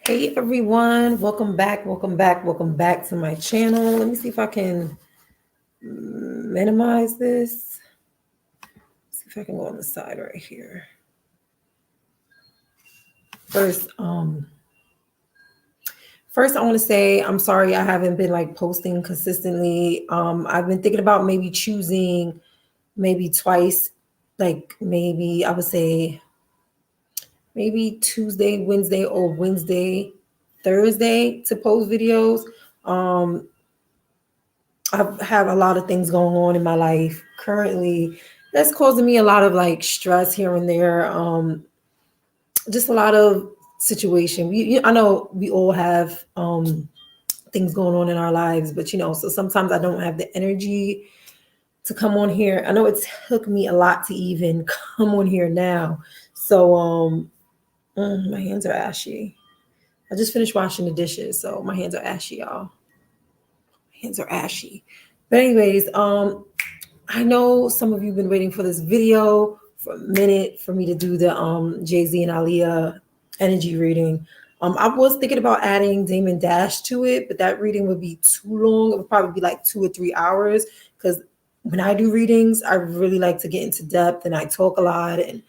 Hey everyone, welcome back to my channel. Let me see if I can minimize this. See if I can go on the side right here. First, I want to say I'm sorry I haven't been like posting consistently. I've been thinking about maybe choosing maybe twice, like maybe I would say maybe Tuesday, Wednesday, or Wednesday, Thursday to post videos. Um, I have a lot of things going on in my life currently that's causing me a lot of like stress here and there. Just a lot of situation. I know we all have things going on in our lives, but so sometimes I don't have the energy to come on here. I know it's took me a lot to even come on here now. So my hands are ashy. I just finished washing the dishes, so my hands are ashy, y'all. My hands are ashy. But anyways, I know some of you have been waiting for this video for a minute for me to do the Jayz and Aaliyah energy reading. I was thinking about adding Damon Dash to it, but that reading would be too long. It would probably be like 2 or 3 hours because when I do readings, I really like to get into depth and I talk a lot. And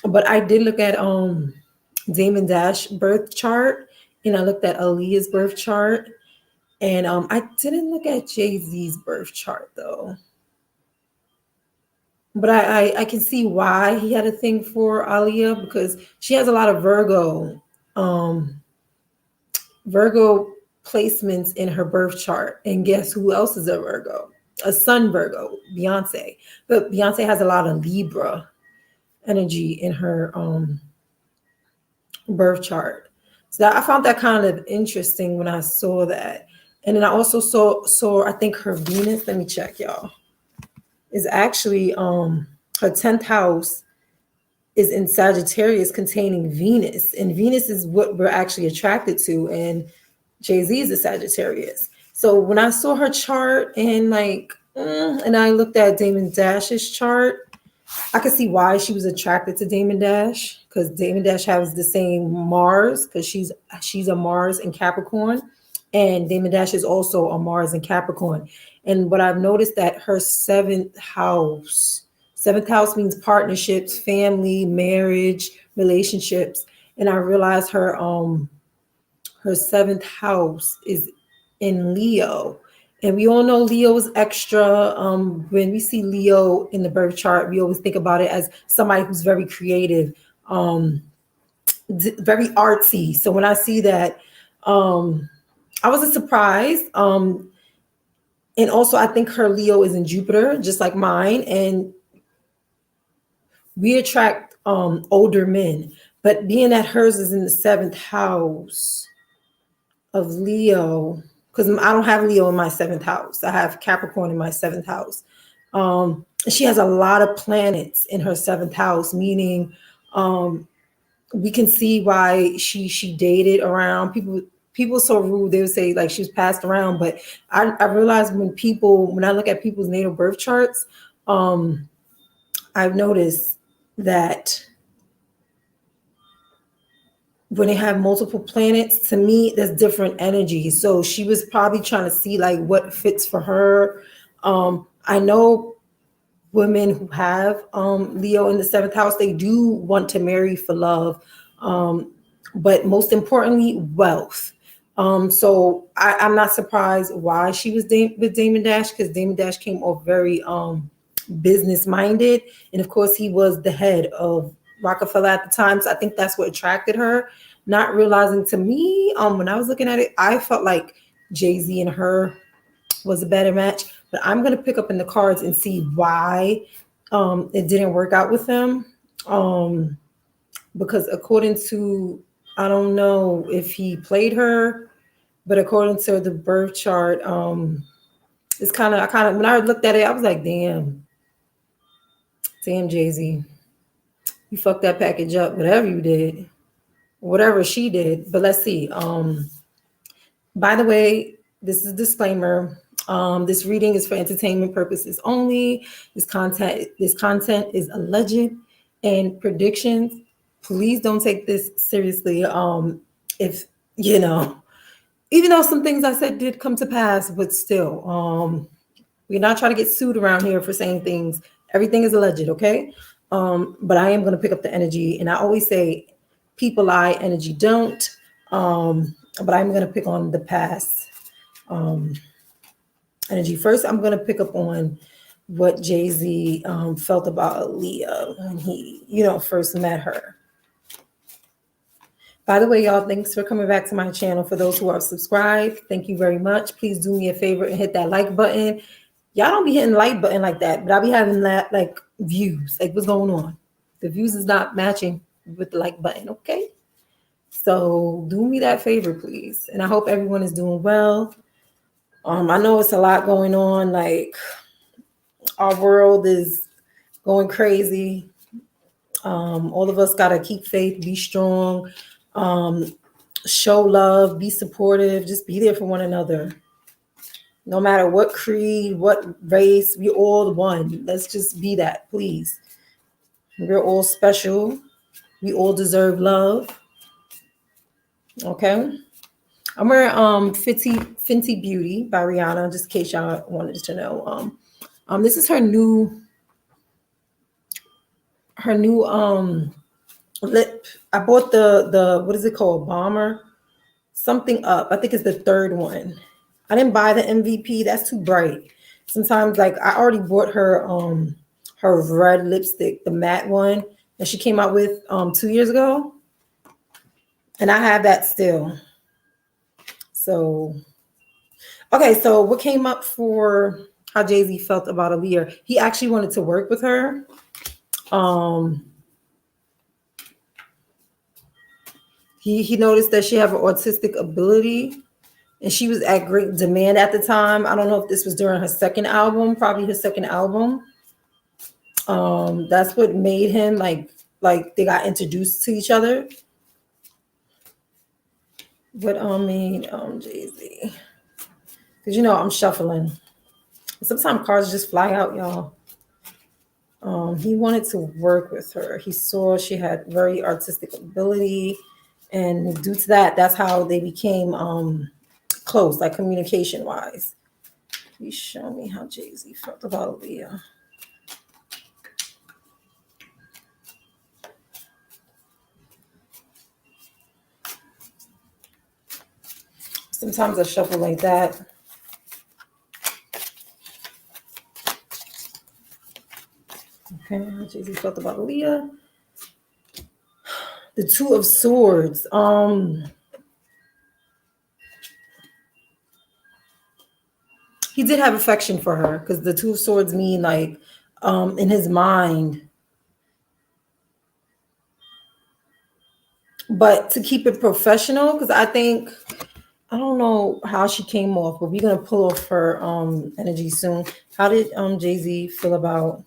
but I did look at Damon Dash birth chart and I looked at Aaliyah's birth chart. And I didn't look at Jay-Z's birth chart though. But I can see why he had a thing for Aaliyah because she has a lot of Virgo placements in her birth chart. And guess who else is a Virgo? A Sun Virgo, Beyonce. But Beyonce has a lot of Libra energy in her birth chart. So I found that kind of interesting when I saw that. And then I also saw I think her Venus, let me check y'all, is actually her 10th house is in Sagittarius containing Venus. And Venus is what we're actually attracted to. And Jay-Z is a Sagittarius. So when I saw her chart and and I looked at Damon Dash's chart, I could see why she was attracted to Damon Dash because Damon Dash has the same Mars because she's a Mars in Capricorn. And Damon Dash is also a Mars in Capricorn. And what I've noticed that her seventh house means partnerships, family, marriage, relationships. And I realized her seventh house is in Leo. And we all know Leo is extra. When we see Leo in the birth chart, we always think about it as somebody who's very creative, very artsy. So when I see that, I wasn't surprised. And also, I think her Leo is in Jupiter, just like mine. And we attract older men. But being that hers is in the 7th house of Leo, because I don't have Leo in my 7th house. I have Capricorn in my 7th house. She has a lot of planets in her 7th house, meaning we can see why she dated around people so rude. They would say like she was passed around, but I realized when I look at people's natal birth charts, I've noticed that when they have multiple planets, to me, there's different energies. So she was probably trying to see like what fits for her. I know women who have Leo in the 7th house, they do want to marry for love, but most importantly, wealth. So I'm not surprised why she was with Damon Dash because Damon Dash came off very business minded, and of course he was the head of Rockefeller at the time. So I think that's what attracted her. Not realizing to me, when I was looking at it, I felt like Jay-Z and her was a better match. But I'm gonna pick up in the cards and see why it didn't work out with them. Because according to, I don't know if he played her, but according to the birth chart, it's kind of when I looked at it, I was like, damn, Jay-Z, you fucked that package up, whatever you did, whatever she did. But let's see. By the way, this is a disclaimer. This reading is for entertainment purposes only. This content is alleged and predictions please don't take this seriously. If you know, even though some things I said did come to pass, but still, we're not trying to get sued around here for saying things. Everything is alleged, okay? But I am going to pick up the energy, and I always say, people lie, energy don't. But I'm going to pick on the past energy first. I'm going to pick up on what Jayz felt about Aaliyah when he, first met her. By the way, y'all, thanks for coming back to my channel. For those who are subscribed, thank you very much. Please do me a favor and hit that like button. Y'all don't be hitting like button like that, but I'll be having that like views. Like, what's going on? The views is not matching with the like button, okay? So do me that favor, please. And I hope everyone is doing well. I know it's a lot going on. Like, our world is going crazy. All of us gotta keep faith, be strong, show love, be supportive, just be there for one another. No matter what creed, what race, we all one. Let's just be that, please. We're all special. We all deserve love. Okay. I'm wearing Fenty Beauty by Rihanna, just in case y'all wanted to know. This is her new lip. I bought the what is it called? Bomber something up. I think it's the third one. I didn't buy the MVP. That's too bright. Sometimes, like, I already bought her her red lipstick, the matte one that she came out with 2 years ago, and I have that still. So, okay. So, what came up for how Jayz felt about Aaliyah? He actually wanted to work with her. He noticed that she have an autistic ability, and she was at great demand at the time. I don't know if this was during her second album, probably her second album. That's what made him like they got introduced to each other. But Jayz, because I'm shuffling. Sometimes cards just fly out, y'all. He wanted to work with her. He saw she had very artistic ability, and due to that, that's how they became close, like communication wise. Please show me how Jayz felt about Aaliyah. Sometimes I shuffle like that. Okay, how Jayz felt about Aaliyah. The Two of Swords. He did have affection for her, because the Two of Swords mean like in his mind. But to keep it professional, because I don't know how she came off, but we're gonna pull off her energy soon. How did Jayz feel about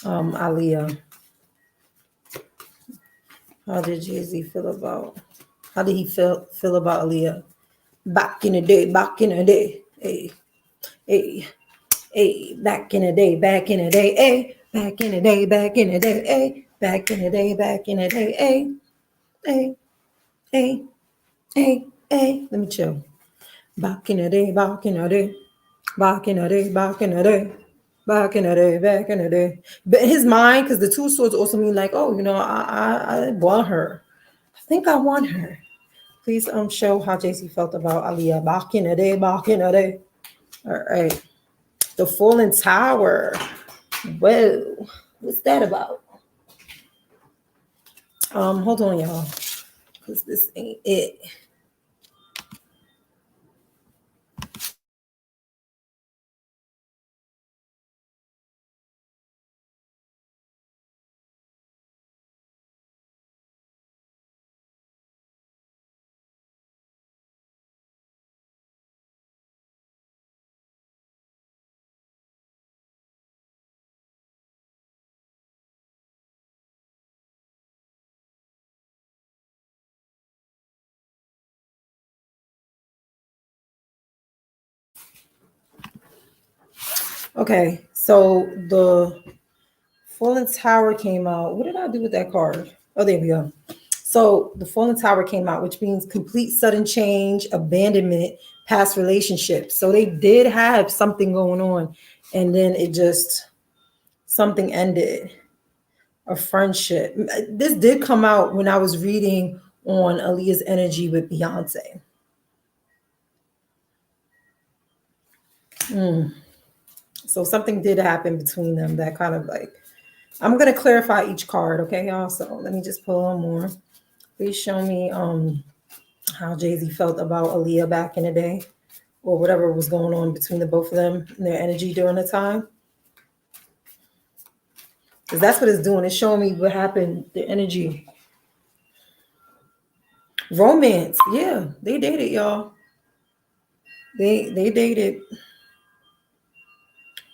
Aaliyah? How did Jayz feel about? How did he feel about Aaliyah? Back in the day, hey, hey, hey, back in the day, hey, back in the day, hey, back in the day, hey, hey, hey, hey, hey. Let me chill. Back in the day, back in the day, back in the day, back in the day. Back in the day, back in the day. But in his mind, because the Two Swords also mean like, oh, I want her. I think I want her. Please show how Jayz felt about Aaliyah. Back in the day, back in the day. All right. The Fallen Tower. Whoa. What's that about? Hold on, y'all. Because this ain't it. Okay, so the Fallen Tower came out. What did I do with that card? Oh, there we go. So the Fallen Tower came out, which means complete sudden change, abandonment, past relationships. So they did have something going on, and then it just something ended. A friendship. This did come out when I was reading on Aaliyah's energy with Beyonce. So something did happen between them that kind of like, I'm going to clarify each card, okay, y'all? So let me just pull on more. Please show me how Jayz felt about Aaliyah back in the day, or whatever was going on between the both of them and their energy during the time. Because that's what it's doing. It's showing me what happened, the energy. Romance. Yeah, they dated, y'all. They dated.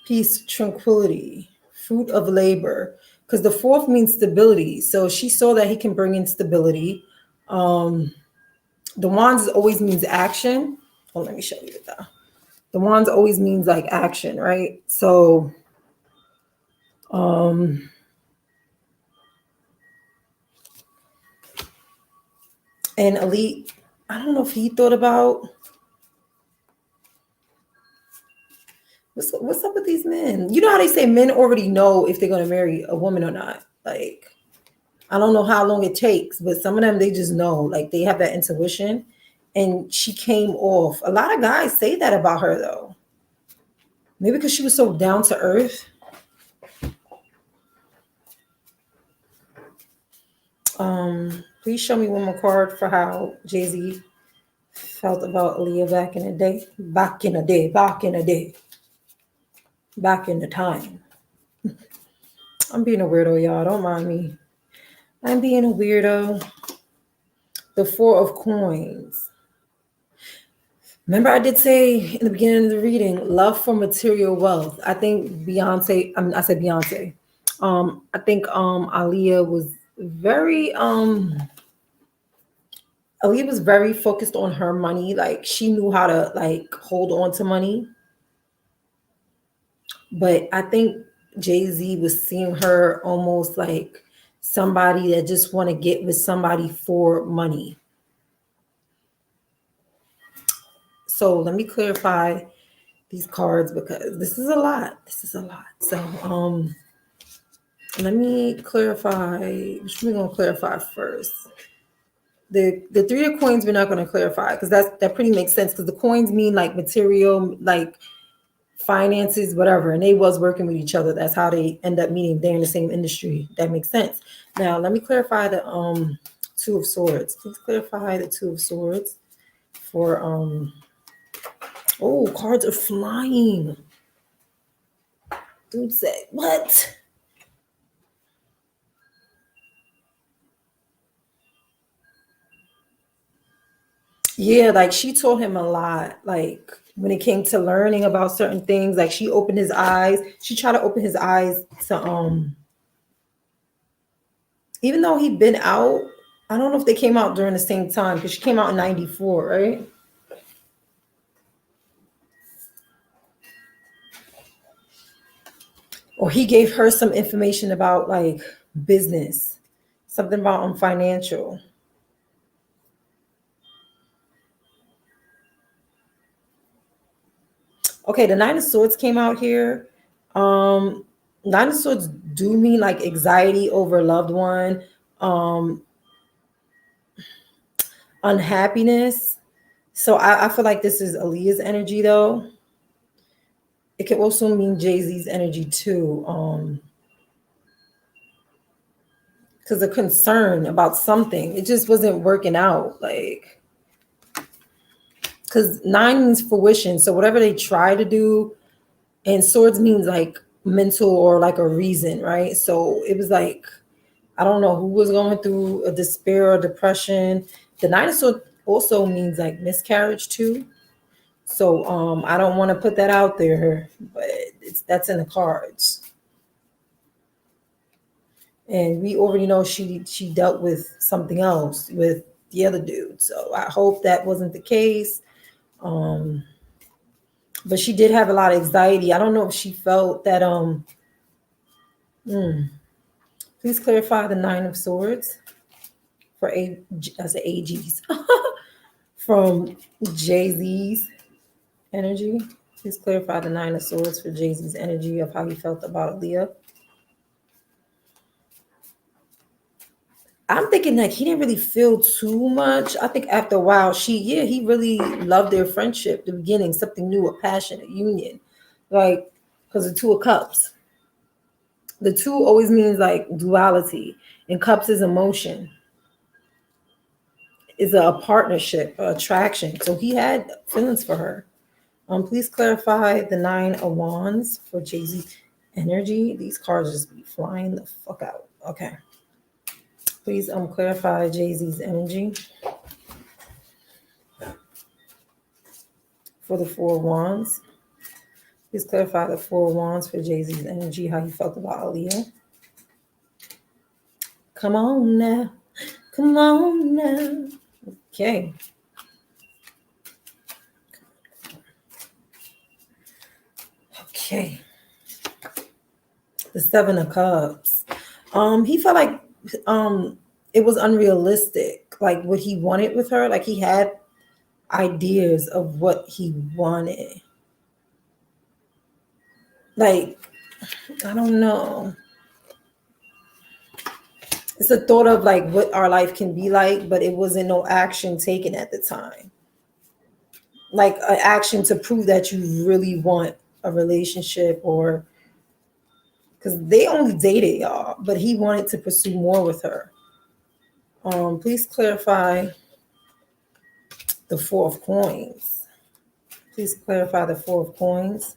Peace, tranquility, fruit of labor. Because the fourth means stability. So she saw that he can bring in stability. The wands always means action. Oh, let me show you that. The wands always means like action, right? So and Elite, I don't know if he thought about what's up with these men. You know how they say men already know if they're going to marry a woman or not. Like, I don't know how long it takes, but some of them, they just know, like they have that intuition. And she came off. A lot of guys say that about her though. Maybe because she was so down to earth. Please show me one more card for how Jayz felt about Aaliyah back in the day. Back in the day. Back in the day. Back in the time. I'm being a weirdo, y'all. Don't mind me. I'm being a weirdo. The Four of Coins. Remember, I did say in the beginning of the reading, love for material wealth. I think Beyonce, I said Beyonce. I think Aaliyah was very focused on her money. Like she knew how to like hold on to money. But I think Jayz was seeing her almost like somebody that just want to get with somebody for money. So let me clarify these cards because this is a lot. So let me clarify. Which we're gonna clarify first. The Three of Coins we're not gonna clarify because that pretty makes sense because the coins mean like material, like finances, whatever, and they was working with each other. That's how they end up meeting. They're in the same industry. That makes sense. Now let me clarify the Two of Swords. Please clarify the Two of Swords for oh, cards are flying. Dude said what? Yeah, like she taught him a lot. Like when it came to learning about certain things, like she opened his eyes. She tried to open his eyes to even though he'd been out, I don't know if they came out during the same time because she came out in 94, right? Or he gave her some information about like business, something about financial. Okay, the Nine of Swords came out here. Nine of Swords do mean like anxiety over a loved one, unhappiness. So I feel like this is Aaliyah's energy though. It could also mean Jayz's energy too. Because of concern about something. It just wasn't working out. Like, because 9 means fruition. So whatever they try to do, and swords means like mental or like a reason, right? So it was like, I don't know who was going through a despair or depression. The 9 of Swords also means like miscarriage too. So I don't want to put that out there, but that's in the cards. And we already know she dealt with something else with the other dude. So I hope that wasn't the case. But she did have a lot of anxiety. I don't know if she felt that Mm. Please clarify the Nine of Swords for I said AG's from Jay-Z's energy. Please clarify the Nine of Swords for Jay-Z's energy of how he felt about Aaliyah. I'm thinking like he didn't really feel too much. I think after a while, he really loved their friendship, the beginning, something new, a passion, a union. Like, because the Two of Cups. The two always means like duality, and cups is emotion, is a partnership, attraction. So he had feelings for her. Please clarify the Nine of Wands for Jay-Z energy. These cards just be flying the fuck out. Okay. Please clarify Jay-Z's energy for the Four of Wands. Please clarify the Four of Wands for Jay-Z's energy, how he felt about Aaliyah. Come on now. Come on now. Okay. Okay. The Seven of Cups. He felt like it was unrealistic, like what he wanted with her. Like he had ideas of what he wanted. Like, I don't know. It's a thought of like what our life can be like, but it wasn't no action taken at the time. Like an action to prove that you really want a relationship, or because they only dated, y'all, but he wanted to pursue more with her. Please clarify the Four of Coins. Please clarify the Four of Coins.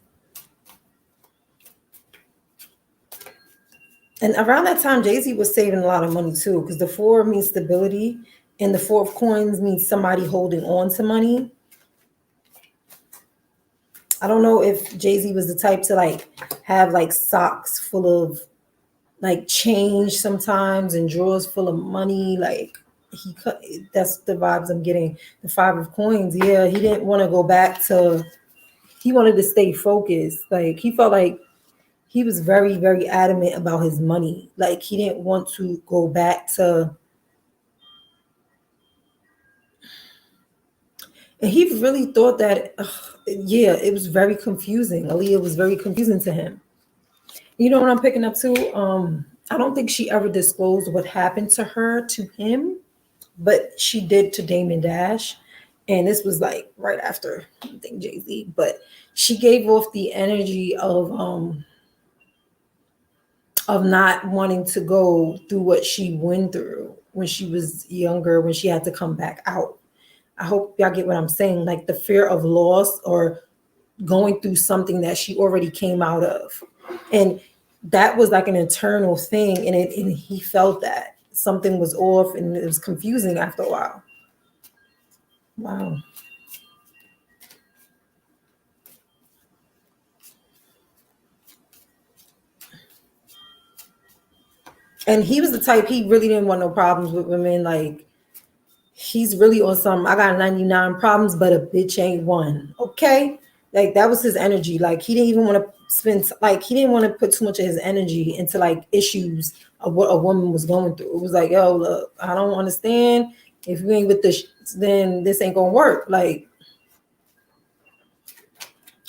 And around that time, Jay-Z was saving a lot of money too, because the four means stability, and the Four of Coins means somebody holding on to money. I don't know if Jay-Z was the type to like have like socks full of like change sometimes and drawers full of money. Like that's the vibes I'm getting. The Five of Coins. Yeah, he didn't want to go back to, he wanted to stay focused. Like he felt like he was very, very adamant about his money. Like he didn't want to go back to, and he really thought that, yeah, it was very confusing. Aaliyah was very confusing to him. You know what I'm picking up too? I don't think she ever disclosed what happened to her to him, but she did to Damon Dash. And this was like right after, I think, Jay-Z, but she gave off the energy of not wanting to go through what she went through when she was younger, when she had to come back out. I hope y'all get what I'm saying. Like the fear of loss or going through something that she already came out of. And that was like an internal thing. And he felt that something was off, and it was confusing after a while. Wow. And he was the type, he really didn't want no problems with women. Like he's really on some, I got 99 problems, but a bitch ain't one. Okay. Like that was his energy. Like he didn't even want to spend, like he didn't want to put too much of his energy into like issues of what a woman was going through. It was like, yo, look, I don't understand. If you ain't with this, then this ain't gonna work. Like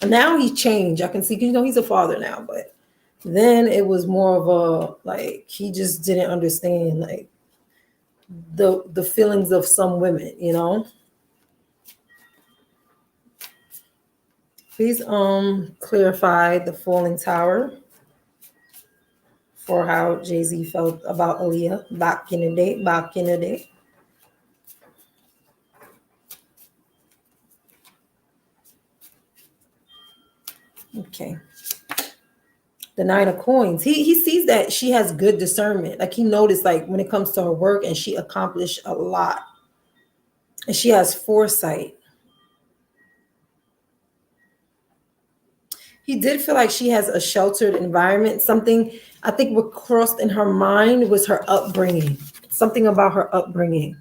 now he's changed. I can see, you know, he's a father now, but then it was more of a, like he just didn't understand like the feelings of some women, you know. Please clarify the falling tower for how Jay-Z felt about Aaliyah back in the day. Okay. The Nine of Coins. He sees that she has good discernment. Like he noticed like when it comes to her work, and she accomplished a lot. And she has foresight. He did feel like she has a sheltered environment. Something I think what crossed in her mind was her upbringing. Something about her upbringing.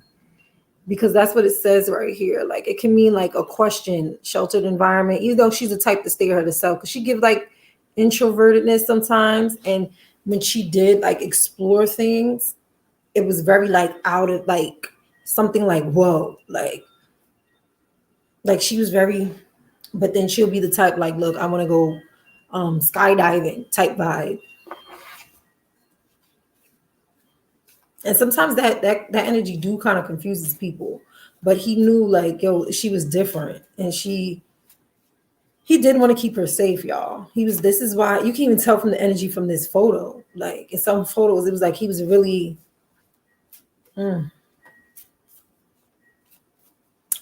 Because that's what it says right here. Like it can mean like a question, sheltered environment, even though she's the type to stay her herself. Because she gives like introvertedness sometimes. And when she did like explore things, it was very like out of like something like whoa, like she was very, but then she'll be the type like, look, I want to go skydiving type vibe. And sometimes that energy do kind of confuses people, but he knew like, yo, she was different, and he did want to keep her safe, y'all. He was, this is why you can even tell from the energy from this photo, like in some photos it was like he was really mm.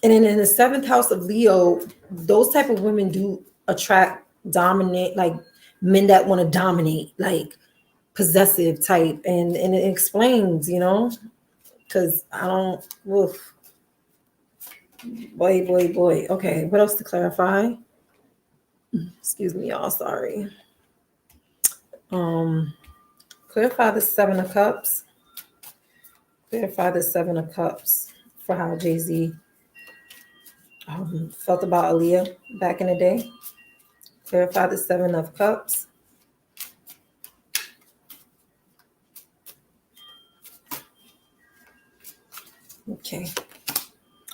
And then in the seventh house of Leo, those type of women do attract dominate, like men that want to dominate, like possessive type, and it explains, because I don't. Oof, boy. Okay, what else to clarify? Excuse me, y'all. Sorry. Um, clarify the Seven of Cups. Clarify the Seven of Cups for how Jay-Z felt about Aaliyah back in the day. Clarify the Seven of Cups. Okay.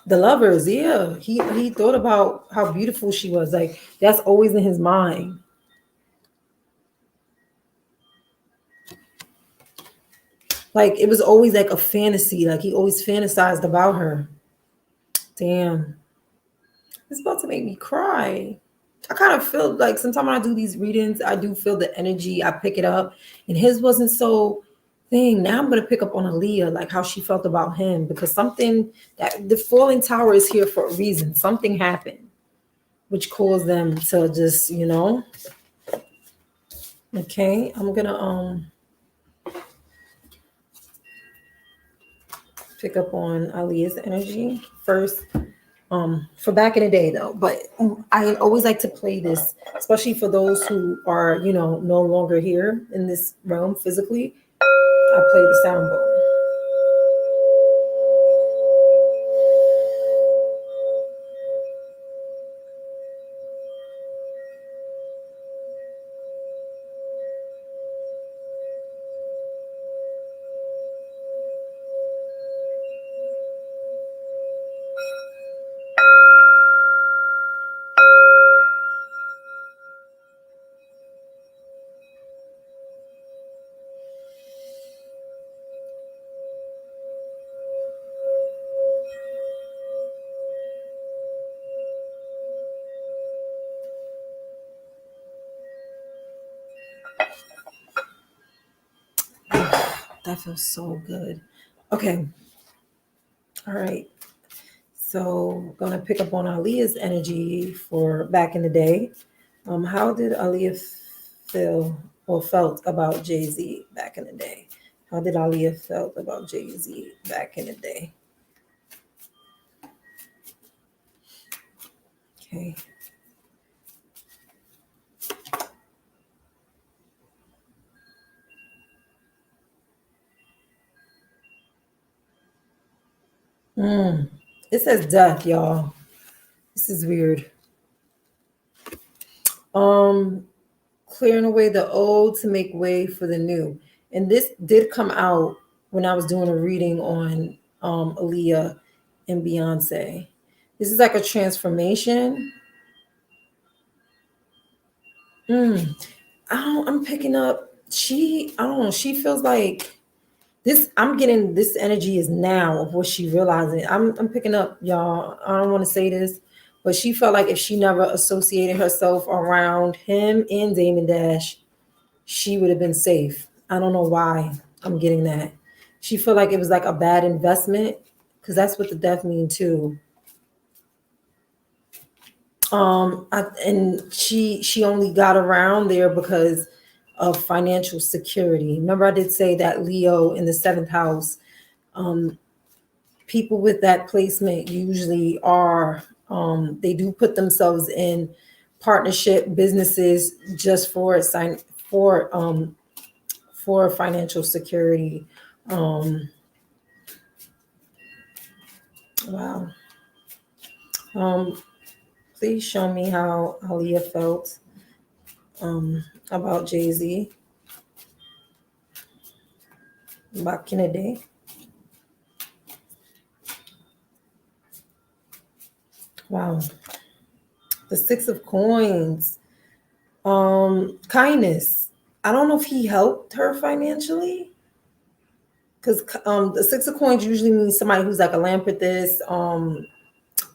The lovers, yeah. He thought about how beautiful she was. Like that's always in his mind. Like it was always like a fantasy. Like he always fantasized about her. Damn. It's about to make me cry. I kind of feel like sometimes when I do these readings, I do feel the energy. I pick it up. And his wasn't so thing. Now I'm gonna pick up on Aaliyah, like how she felt about him, because something that the falling tower is here for a reason. Something happened which caused them to just, okay. I'm gonna pick up on Aaliyah's energy first. For back in the day though, but I always like to play this, especially for those who are, no longer here in this realm physically. I play the sound bowl. That feels so good. Okay. All right. So gonna pick up on Aaliyah's energy for back in the day. How did Aaliyah feel or felt about Jay-Z back in the day? How did Aaliyah felt about Jay-Z back in the day? Okay. It says death, y'all. This is weird. Um, Clearing away the old to make way for the new. And this did come out when I was doing a reading on Aaliyah and Beyonce. This is like a transformation. I'm picking up. I don't know. She feels like this. I'm getting this energy is now of what she realizing. I'm picking up, y'all. I don't want to say this, but she felt like if she never associated herself around him and Damon Dash, she would have been safe. I don't know why I'm getting that. She felt like it was like a bad investment because that's what the death mean too. And she only got around there because of financial security. Remember, I did say that Leo in the seventh house, people with that placement usually are they do put themselves in partnership businesses just for for financial security. Um, wow. Um, please show me how Aaliyah felt about Jay-Z. back in the day. Wow. The Six of Coins. Kindness. I don't know if he helped her financially. Because the Six of Coins usually means somebody who's like a philanthropist,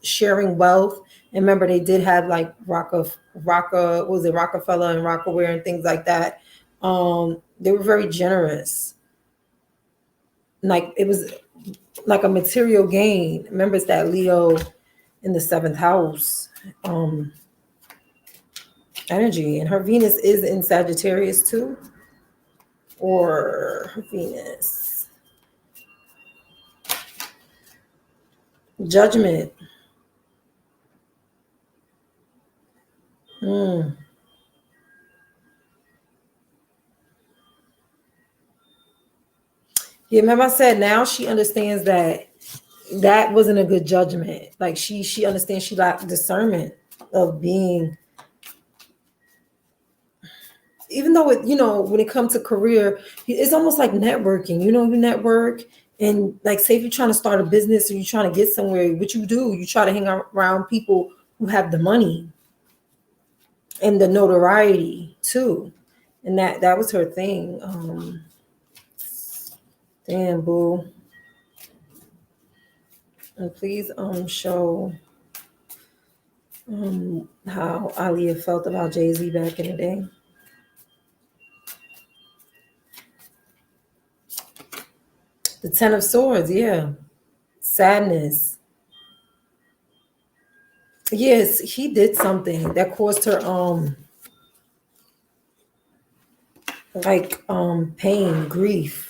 sharing wealth. And remember, they did have like Rockefeller and Rockaware and things like that. They were very generous. Like it was like a material gain. Remember, it's that Leo in the seventh house energy, and her Venus is in Sagittarius too, or her Venus. Judgment. Hmm. Yeah, remember I said now she understands that that wasn't a good judgment. Like she understands she lacked discernment of being, even though it, when it comes to career, it's almost like networking. You network, and like say if you're trying to start a business or you're trying to get somewhere, what you do, you try to hang around people who have the money and the notoriety too. And that was her thing. Damn, boo. And please show how Aaliyah felt about Jay-Z back in the day. The Ten of Swords, yeah. Sadness. Yes, he did something that caused her pain, grief.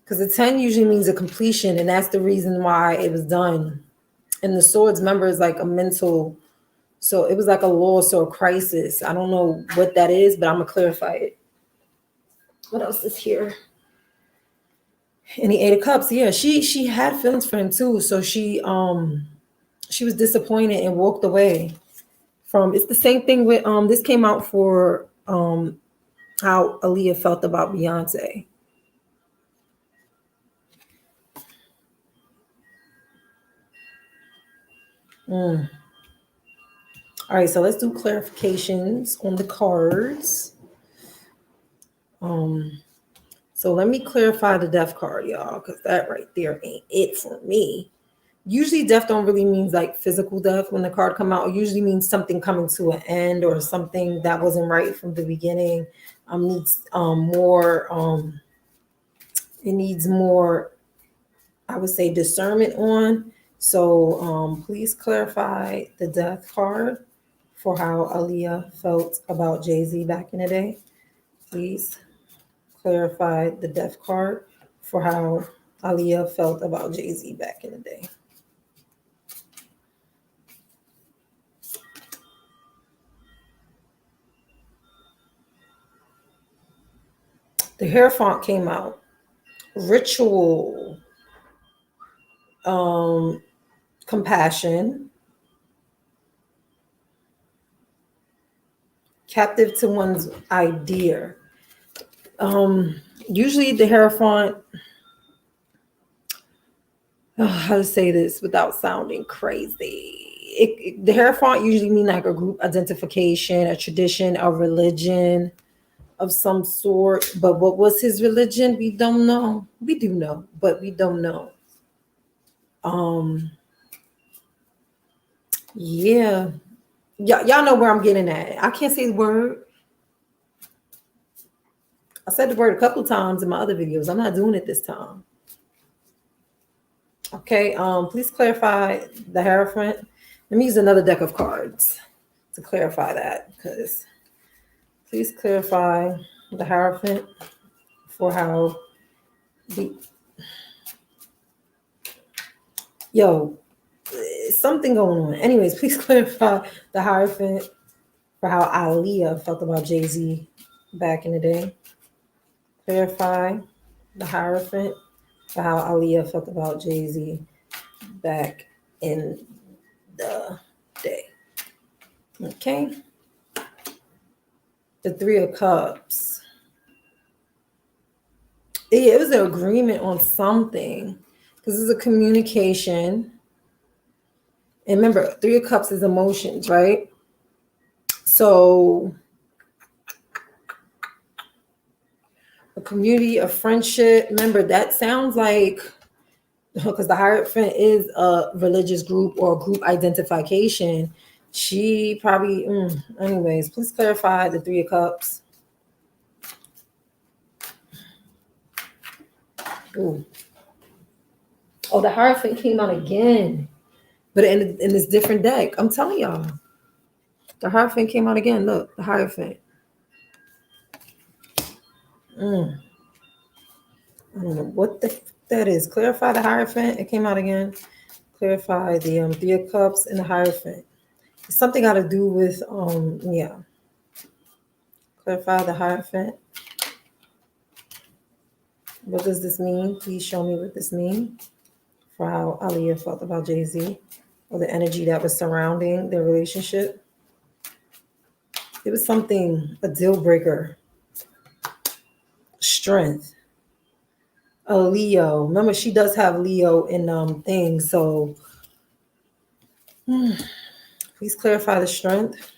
Because the 10 usually means a completion, and that's the reason why it was done. And the swords, remember, is like a mental, so it was like a loss or a crisis. I don't know what that is, but I'm gonna clarify it. What else is here? And the Eight of Cups, yeah, she had feelings for him too. So she was disappointed and walked away from. It's the same thing with this came out for how Aaliyah felt about Beyonce. Mm. All right, so let's do clarifications on the cards. So let me clarify the death card, y'all, because that right there ain't it for me. Usually death don't really means like physical death when the card come out. It usually means something coming to an end or something that wasn't right from the beginning. Needs more it needs more, I would say, discernment on. So please clarify the death card for how Aaliyah felt about Jay-Z back in the day. Please clarify the death card for how Aaliyah felt about Jay-Z back in the day. The Heirophant came out. Ritual, compassion, captive to one's idea. Usually the Hierophant, how to say this without sounding crazy. The Hierophant usually mean like a group identification, a tradition, a religion of some sort. But what was his religion? We don't know. We do know, but we don't know. Yeah. Y'all know where I'm getting at. I can't say the word. I said the word a couple times in my other videos. I'm not doing it this time. Okay, please clarify the Hierophant. Let me use another deck of cards to clarify that, because please clarify the Hierophant for how the something going on. Anyways, please clarify the Hierophant for how Aaliyah felt about Jay-Z back in the day. Clarify the Hierophant for how Aaliyah felt about Jay-Z back in the day. Okay. The Three of Cups. Yeah, it was an agreement on something because it's a communication. And remember, Three of Cups is emotions, right? So a community, a friendship. Remember, that sounds like because the Hierophant is a religious group or group identification. She probably, anyways, please clarify the Three of Cups. Ooh. Oh, the Hierophant came out again, but in this different deck. I'm telling y'all, the Hierophant came out again. Look, the Hierophant. I don't know what that is. Clarify the Hierophant. It came out again. Clarify the Three of Cups and the Hierophant. It's something got to do with yeah. Clarify the Hierophant. What does this mean? Please show me what this means for how Aaliyah felt about Jay-Z or the energy that was surrounding their relationship. It was something, a deal breaker. Strength. A Leo. Remember, she does have Leo in things. So please clarify the strength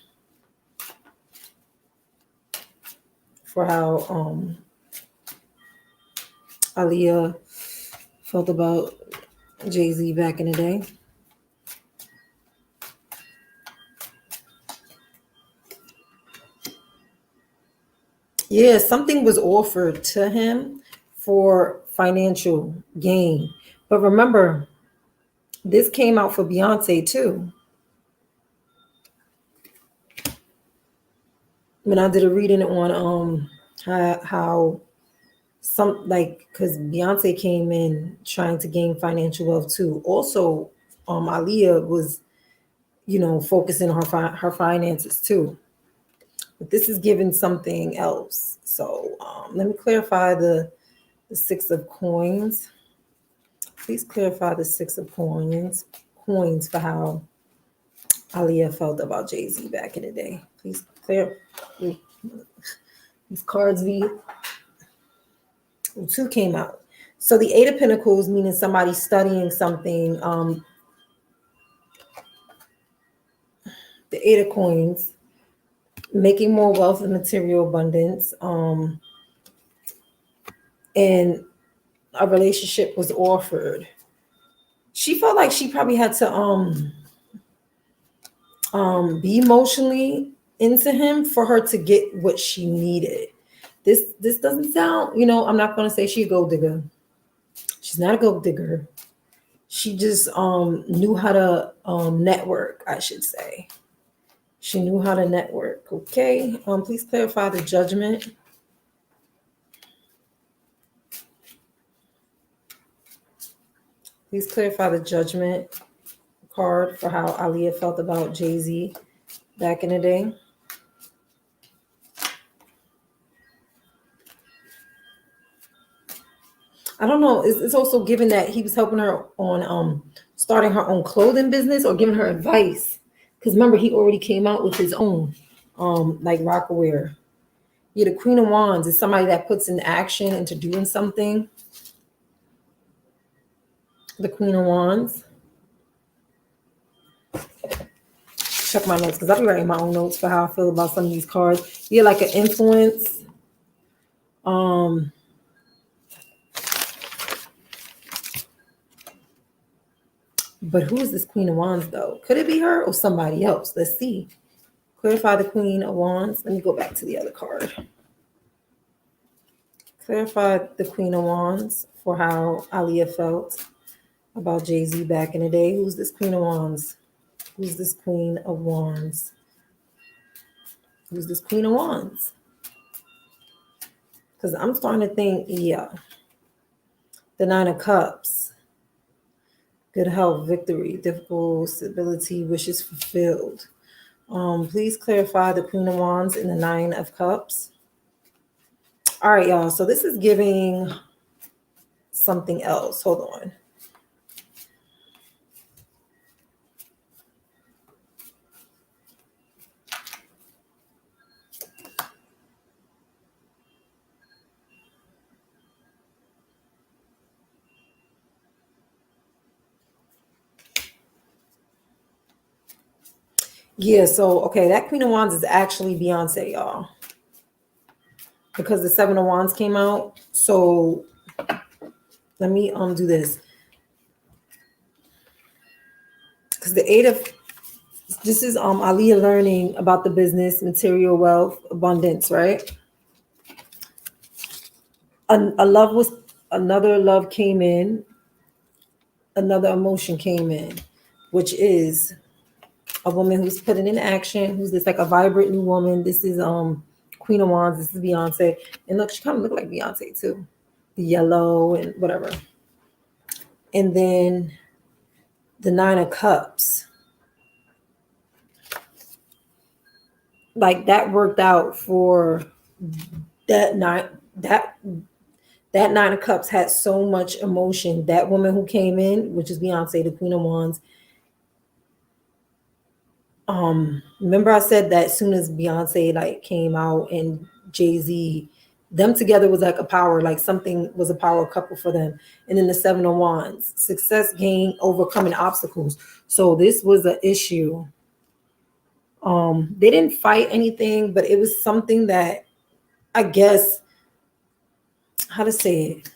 for how Aaliyah felt about Jay-Z back in the day. Yeah, something was offered to him for financial gain. But remember, this came out for Beyonce too. When I did a reading on how some like because Beyonce came in trying to gain financial wealth too. Also, Aaliyah was focusing on her finances too. But this is giving something else. So let me clarify the Six of Coins. Please clarify the Six of Coins for how Aaliyah felt about Jay-Z back in the day. Please clear. These cards be two came out. So the Eight of Pentacles, meaning somebody studying something. The Eight of Coins, making more wealth and material abundance. And a relationship was offered. She felt like she probably had to be emotionally into him for her to get what she needed. This doesn't sound, I'm not gonna say she a gold digger. She's not a gold digger. She just knew how to network, I should say. She knew how to network. Okay. Please clarify the Judgment. Please clarify the Judgment card for how Aaliyah felt about Jay-Z back in the day. I don't know. It's also given that he was helping her on starting her own clothing business or giving her advice. Because remember, he already came out with his own like Rockaware. Yeah, the Queen of Wands is somebody that puts in action into doing something. The Queen of Wands. Check my notes because I'll be writing my own notes for how I feel about some of these cards. Yeah, like an influence. But who is this Queen of Wands though? Could it be her or somebody else? Let's see. Clarify the Queen of Wands. Let me go back to the other card. Clarify the Queen of Wands for how Aaliyah felt about Jay-Z back in the day. Who's this Queen of Wands? Who's this Queen of Wands? Who's this Queen of Wands? Because I'm starting to think, yeah. The Nine of Cups. Good health, victory, difficult stability, wishes fulfilled. Please clarify the Queen of Wands and the Nine of Cups. All right, y'all. So this is giving something else. Hold on. Yeah, so okay, that Queen of Wands is actually Beyonce, y'all. Because the Seven of Wands came out. So let me do this. Because the eight of this is Aaliyah learning about the business, material wealth, abundance, right? A love was another love came in, another emotion came in, which is a woman who's putting in action, who's this like a vibrant new woman. This is Queen of Wands, this is Beyonce. And look, she kind of looked like Beyonce too. The yellow and whatever. And then the Nine of Cups. Like that worked out for that nine that Nine of Cups had so much emotion. That woman who came in, which is Beyonce, the Queen of Wands. Remember I said that as soon as Beyonce like came out and Jayz, them together was like a power, like something was a power couple for them. And then the Seven of Wands, success, gain, overcoming obstacles. So this was an issue. They didn't fight anything, but it was something that I guess how to say it.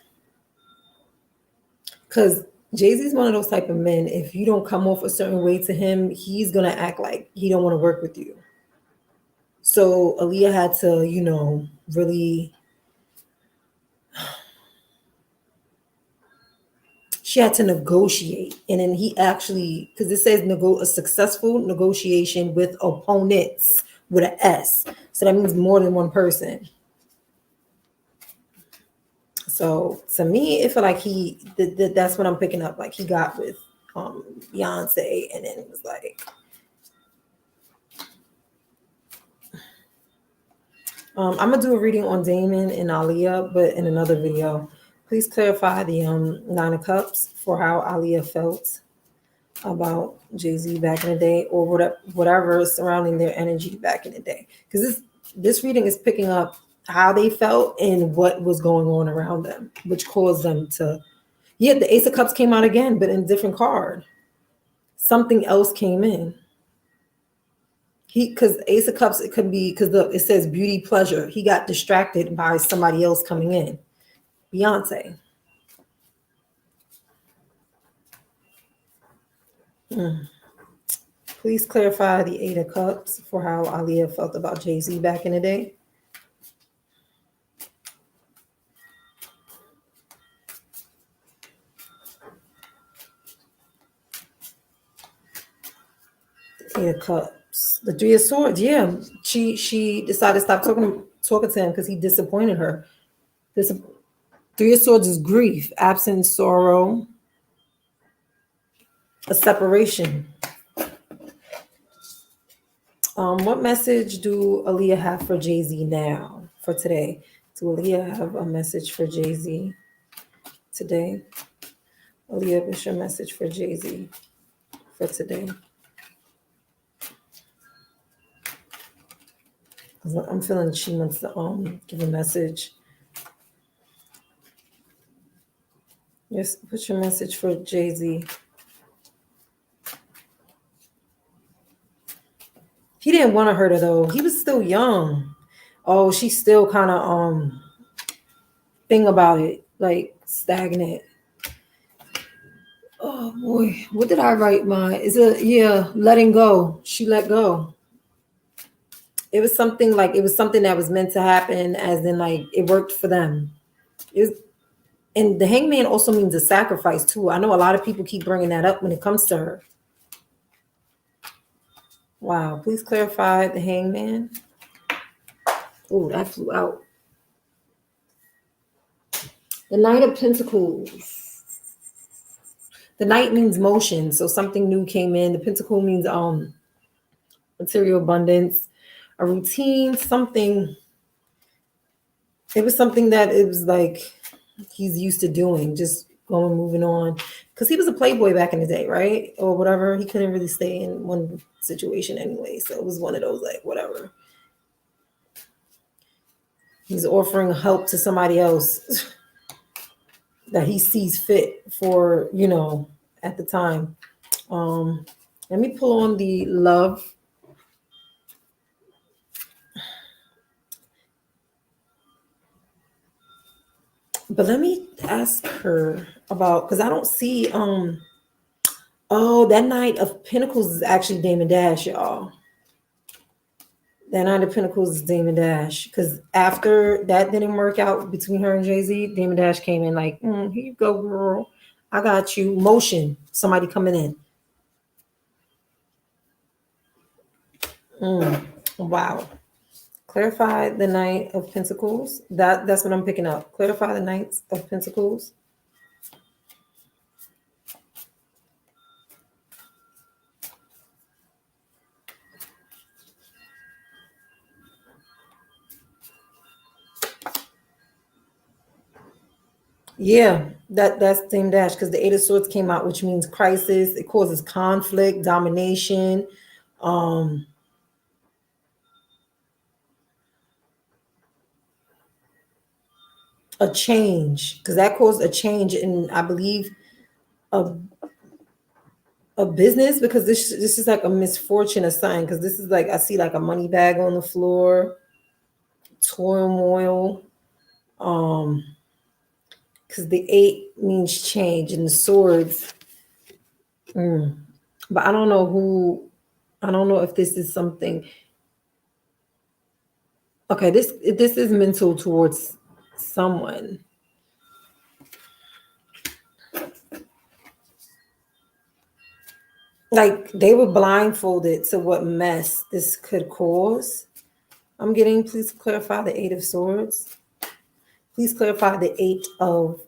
Because Jay-Z's one of those type of men. If you don't come off a certain way to him, he's gonna act like he don't want to work with you. So Aaliyah had to, really she had to negotiate. And then he actually, because it says a successful negotiation with opponents with an S. So that means more than one person. So to me, it felt like that's what I'm picking up. Like he got with Beyonce, and then it was like I'm gonna do a reading on Damon and Aaliyah, but in another video. Please clarify the Nine of Cups for how Aaliyah felt about Jay-Z back in the day, or whatever surrounding their energy back in the day. Because this reading is picking up how they felt and what was going on around them, which caused them to. Yeah, the Ace of Cups came out again, but in a different card. Something else came in. Because Ace of Cups, it could be because it says beauty, pleasure. He got distracted by somebody else coming in. Beyonce. Please clarify the Eight of Cups for how Aaliyah felt about Jay-Z back in the day. Eight of Cups. The Three of Swords. Yeah, she decided to stop talking to him because he disappointed her. Three of Swords is grief, absence, sorrow, a separation. What message do Aaliyah have for Jay-Z now for today? Do Aaliyah have a message for Jay-Z today? Aaliyah, what's your message for Jay-Z for today? I'm feeling she wants to give a message. Yes, what's your message for Jay-Z? He didn't want to hurt her though. He was still young. Oh, she's still kind of thing about it, like stagnant. Oh boy, what did I write? Letting go. She let go. It was something that was meant to happen, as in like it worked for them. And the hangman also means a sacrifice too. I know a lot of people keep bringing that up when it comes to her. Wow, please clarify the hangman. Oh, that flew out. The Knight of Pentacles. The Knight means motion, so something new came in. The Pentacle means material abundance, a routine, something. It was something that it was like he's used to doing, just going, moving on. Because he was a playboy back in the day, right? Or whatever. He couldn't really stay in one situation anyway. So it was one of those, like, whatever. He's offering help to somebody else that he sees fit for, at the time. Let me pull on the love But let me ask her about, because I don't see oh, that Knight of Pentacles is actually Damon Dash, y'all. That Knight of Pentacles is Damon Dash. Because after that didn't work out between her and Jay-Z, Damon Dash came in like, here you go, girl. I got you. Motion. Somebody coming in. Wow. Clarify the Knight of Pentacles. That's what I'm picking up. Clarify the Knights of Pentacles. Yeah, that's Dame Dash, because the Eight of Swords came out, which means crisis. It causes conflict, domination, um, a change, because that caused a change in, I believe, a a business, because this is like a misfortune or something. Because this is like, I see like a money bag on the floor, turmoil. Because the eight means change, and the swords. But I don't know who. I don't know if this is something. Okay, this is mental towards someone. Like they were blindfolded to what mess this could cause. I'm getting, please clarify the Eight of Swords. Please clarify the Eight of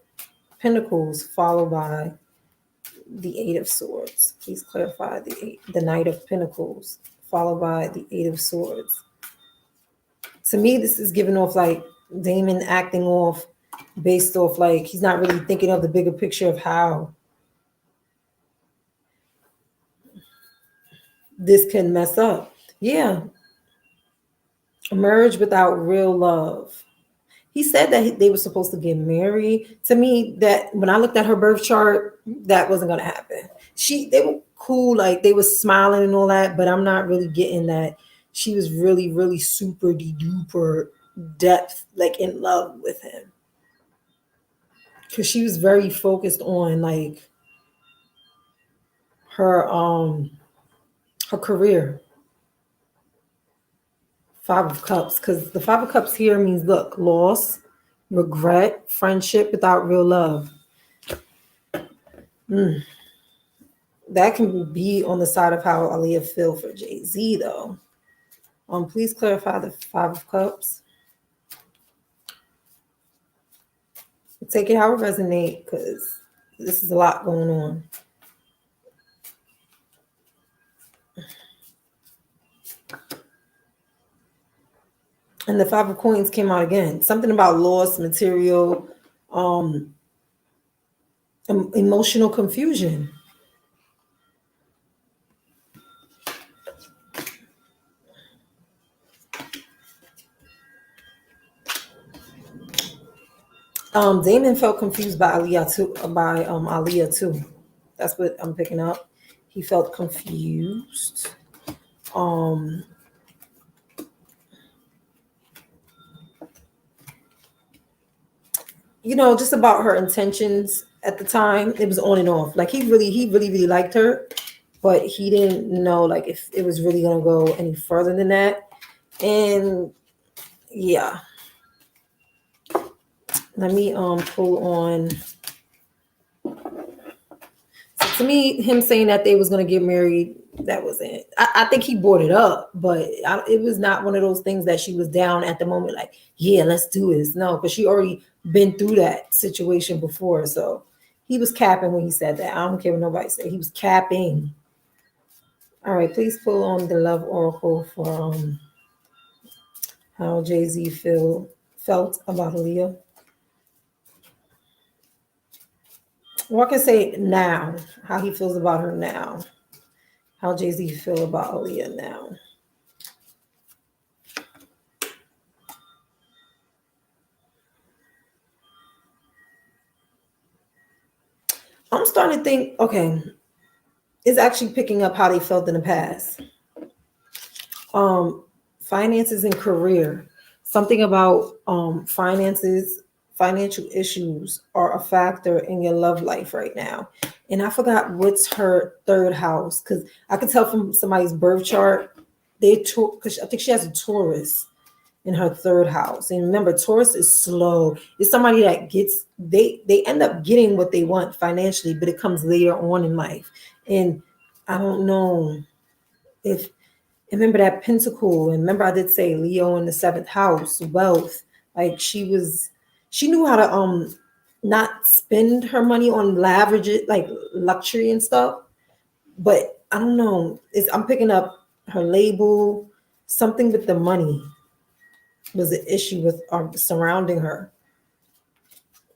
Pentacles followed by the Eight of Swords. Please clarify the Knight of Pentacles followed by the Eight of Swords. To me, this is giving off like Damon acting off based off like he's not really thinking of the bigger picture of how this can mess up. Yeah. Merge without real love. He said that they were supposed to get married. To me, that when I looked at her birth chart, that wasn't going to happen. They were cool, like they were smiling and all that, but I'm not really getting that she was really, really super duper depth, like in love with him. Because she was very focused on like her career. Five of Cups, because the Five of Cups here means, look, loss, regret, friendship without real love. That can be on the side of how Aaliyah feel for Jay-Z, though. Please clarify the Five of Cups. Take it how it resonates, because this is a lot going on. And the Five of Coins came out again. Something about loss, material, emotional confusion. Damon felt confused by Aaliyah too. That's what I'm picking up. He felt confused. Just about her intentions at the time. It was on and off. Like he really liked her, but he didn't know like if it was really gonna go any further than that. And yeah. Let me pull on. So to me, him saying that they was gonna get married, that wasn't it. I think he brought it up, but it was not one of those things that she was down at the moment, like, yeah, let's do this. No, because she already been through that situation before. So he was capping when he said that. I don't care what nobody said. He was capping. All right, please pull on the love oracle for how Jay-Z felt about Aaliyah. Or I can say now, how he feels about her now. How Jay-Z feel about Aaliyah now. I'm starting to think, okay, it's actually picking up how they felt in the past. Finances and career. Something about finances financial issues are a factor in your love life right now. And I forgot what's her third house, because I could tell from somebody's birth chart. Because I think she has a Taurus in her third house. And remember, Taurus is slow. It's somebody that gets, they end up getting what they want financially, but it comes later on in life. And I don't know if, remember that Pentacle, and remember I did say Leo in the seventh house, wealth. Like she knew how to not spend her money on lavish, like luxury and stuff. But I don't know. I'm picking up her label, something with the money was an issue with surrounding her.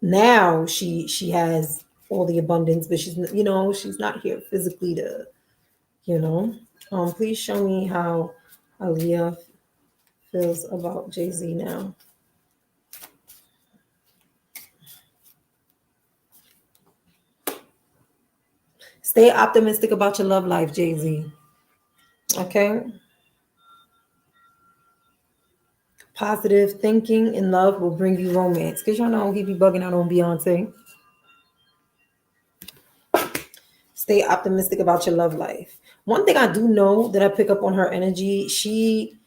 Now she has all the abundance, but she's not here physically to, you know. Please show me how Aaliyah feels about Jay-Z now. Stay optimistic about your love life, Jay-Z. Okay. Positive thinking in love will bring you romance. Because y'all know he be bugging out on Beyonce. Stay optimistic about your love life. One thing I do know that I pick up on her energy,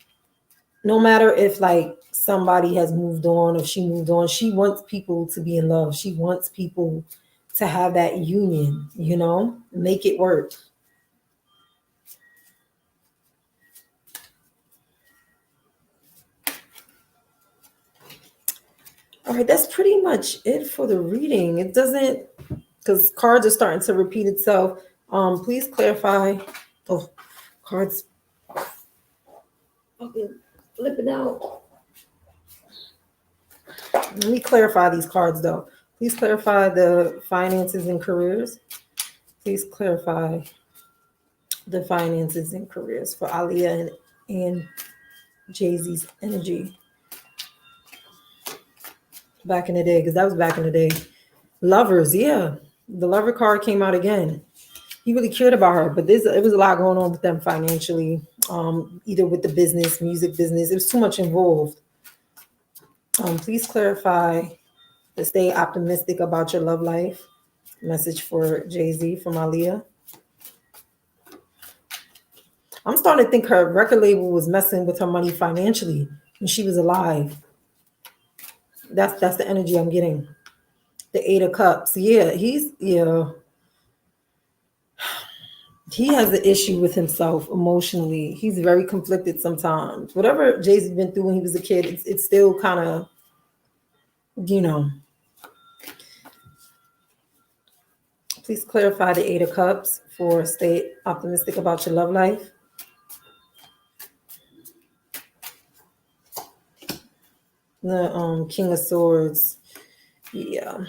no matter if like somebody has moved on or she moved on, she wants people to be in love. She wants people to have that union, make it work. All right, that's pretty much it for the reading. It doesn't, because cards are starting to repeat itself. Please clarify. Oh, cards. Okay, flip it out. Let me clarify these cards, though. Please clarify the finances and careers. Please clarify the finances and careers for Aaliyah and Jay-Z's energy. Back in the day, because that was back in the day. Lovers, yeah. The lover card came out again. He really cared about her, but it was a lot going on with them financially, either with the business, music business. It was too much involved. Please clarify to stay optimistic about your love life. Message for Jay-Z from Aaliyah. I'm starting to think her record label was messing with her money financially when she was alive. That's the energy I'm getting. The Eight of Cups. Yeah, he has an issue with himself emotionally. He's very conflicted sometimes. Whatever Jay's been through when he was a kid, it's still kind of, Please clarify the Eight of Cups for stay optimistic about your love life. The King of Swords. Yeah.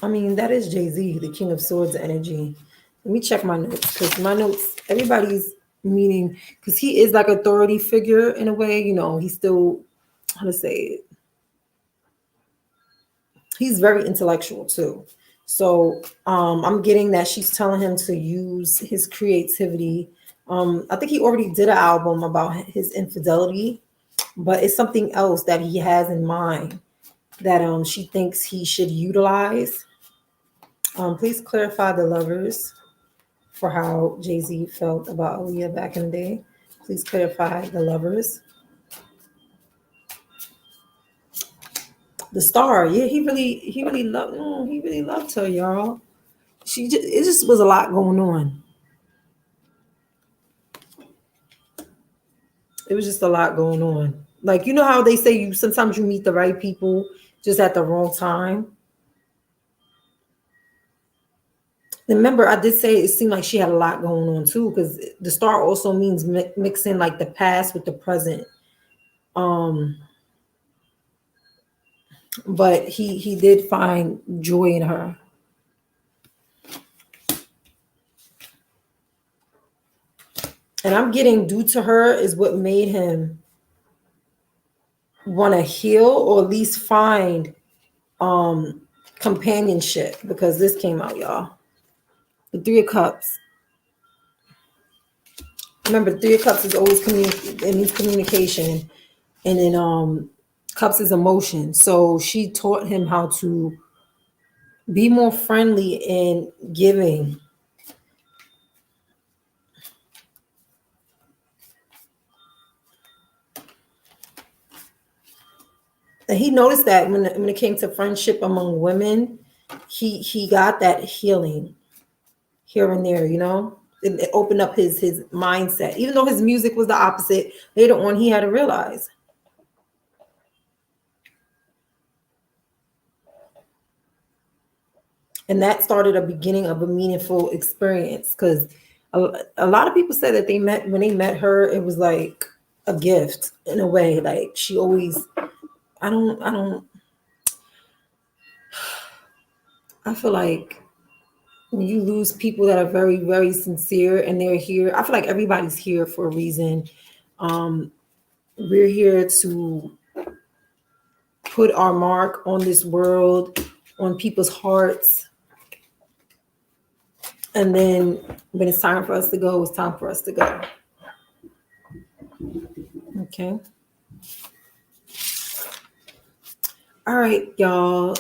I mean, that is Jay-Z, the King of Swords energy. Let me check my notes, because my notes, everybody's meaning, because he is like authority figure in a way, he's still, how to say it, he's very intellectual too. So I'm getting that she's telling him to use his creativity. I think he already did an album about his infidelity, but it's something else that he has in mind that she thinks he should utilize. Please clarify the lovers for how Jay-Z felt about Aaliyah back in the day. Please clarify the lovers. The Star, yeah, he really loved her, y'all. It just was a lot going on. It was just a lot going on. Like, you know how they say sometimes you meet the right people just at the wrong time. Remember, I did say it seemed like she had a lot going on too, because the Star also means mixing like the past with the present. But he did find joy in her. And I'm getting due to her is what made him want to heal, or at least find companionship, because this came out, y'all. The Three of Cups. Remember, the Three of Cups is always it means communication, and then Cups is emotion. So she taught him how to be more friendly and giving. And he noticed that when it came to friendship among women, he got that healing here and there, you know. It opened up his mindset. Even though his music was the opposite, later on he had to realize. And that started a beginning of a meaningful experience, because a lot of people said that when they met her, it was like a gift in a way. Like she always, I feel like when you lose people that are very, very sincere and they're here, I feel like everybody's here for a reason. We're here to put our mark on this world, on people's hearts. And then when it's time for us to go, it's time for us to go. Okay. All right, y'all.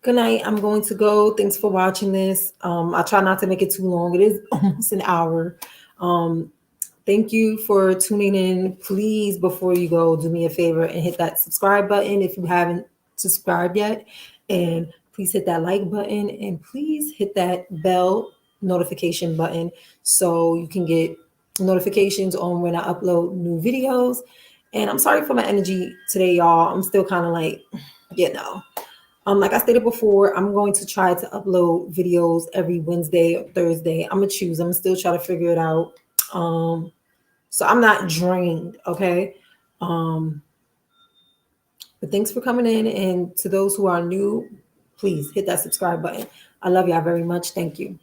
Good night. I'm going to go. Thanks for watching this. I'll try not to make it too long. It is almost an hour. Thank you for tuning in. Please, before you go, do me a favor and hit that subscribe button if you haven't subscribed yet. And please hit that like button, and please hit that bell notification button so you can get notifications on when I upload new videos. And I'm sorry for my energy today, y'all. I'm still kind of like, like I stated before, I'm going to try to upload videos every Wednesday or Thursday. I'm gonna choose. I'm still trying to figure it out. So I'm not drained, okay? But thanks for coming in, and to those who are new, please hit that subscribe button. I love y'all very much. Thank you.